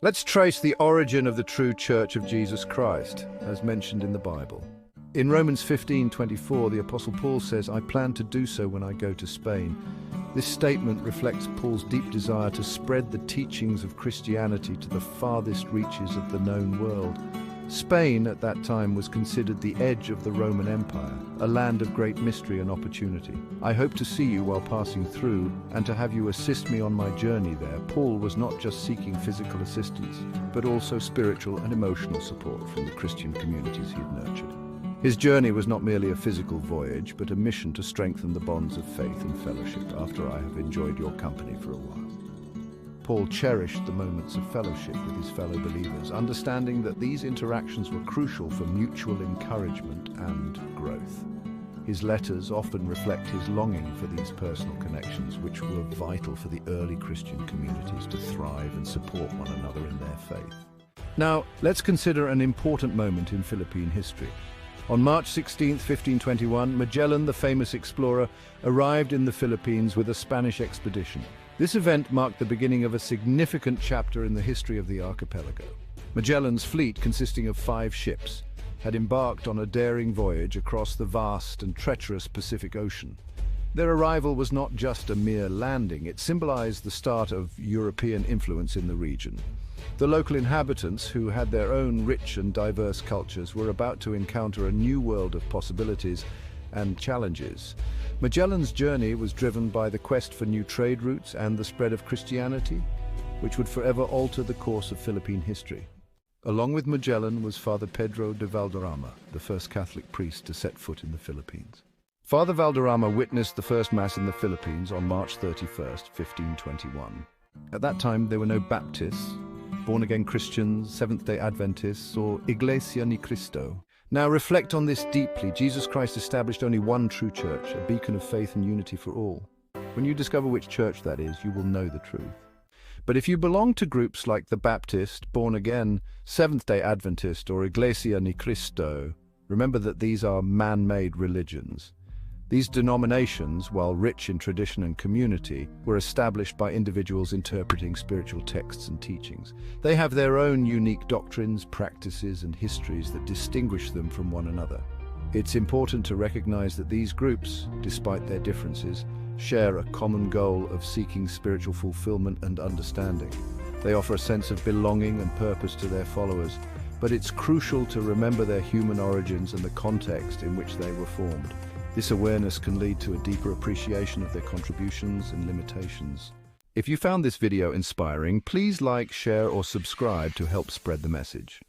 Let's trace the origin of the true Church of Jesus Christ, as mentioned in the Bible. In Romans 15:24, the Apostle Paul says, "I plan to do so when I go to Spain." This statement reflects Paul's deep desire to spread the teachings of Christianity to the farthest reaches of the known world. Spain at that time was considered the edge of the Roman Empire, a land of great mystery and opportunity. I hope to see you while passing through and to have you assist me on my journey there. Paul was not just seeking physical assistance, but also spiritual and emotional support from the Christian communities he had nurtured. His journey was not merely a physical voyage, but a mission to strengthen the bonds of faith and fellowship after I have enjoyed your company for a while. Paul cherished the moments of fellowship with his fellow believers, understanding that these interactions were crucial for mutual encouragement and growth. His letters often reflect his longing for these personal connections, which were vital for the early Christian communities to thrive and support one another in their faith. Now, let's consider an important moment in Philippine history. On March 16, 1521, Magellan, the famous explorer, arrived in the Philippines with a Spanish expedition. This event marked the beginning of a significant chapter in the history of the archipelago. Magellan's fleet, consisting of 5 ships, had embarked on a daring voyage across the vast and treacherous Pacific Ocean. Their arrival was not just a mere landing, it symbolized the start of European influence in the region. The local inhabitants, who had their own rich and diverse cultures, were about to encounter a new world of possibilities and challenges. Magellan's journey was driven by the quest for new trade routes and the spread of Christianity, which would forever alter the course of Philippine history. Along with Magellan was Father Pedro de Valderama, the first Catholic priest to set foot in the Philippines. Father Valderama witnessed the first Mass in the Philippines on March 31st, 1521. At that time, there were no Baptists, born-again Christians, Seventh-day Adventists, or Iglesia ni Cristo. Now reflect on this deeply. Jesus Christ established only one true church, a beacon of faith and unity for all. When you discover which church that is, you will know the truth. But if you belong to groups like the Baptist, born-again, Seventh-day Adventist, or Iglesia ni Cristo, remember that these are man-made religions. These denominations, while rich in tradition and community, were established by individuals interpreting spiritual texts and teachings. They have their own unique doctrines, practices, and histories that distinguish them from one another. It's important to recognize that these groups, despite their differences, share a common goal of seeking spiritual fulfillment and understanding. They offer a sense of belonging and purpose to their followers, but it's crucial to remember their human origins and the context in which they were formed. This awareness can lead to a deeper appreciation of their contributions and limitations. If you found this video inspiring, please like, share, or subscribe to help spread the message.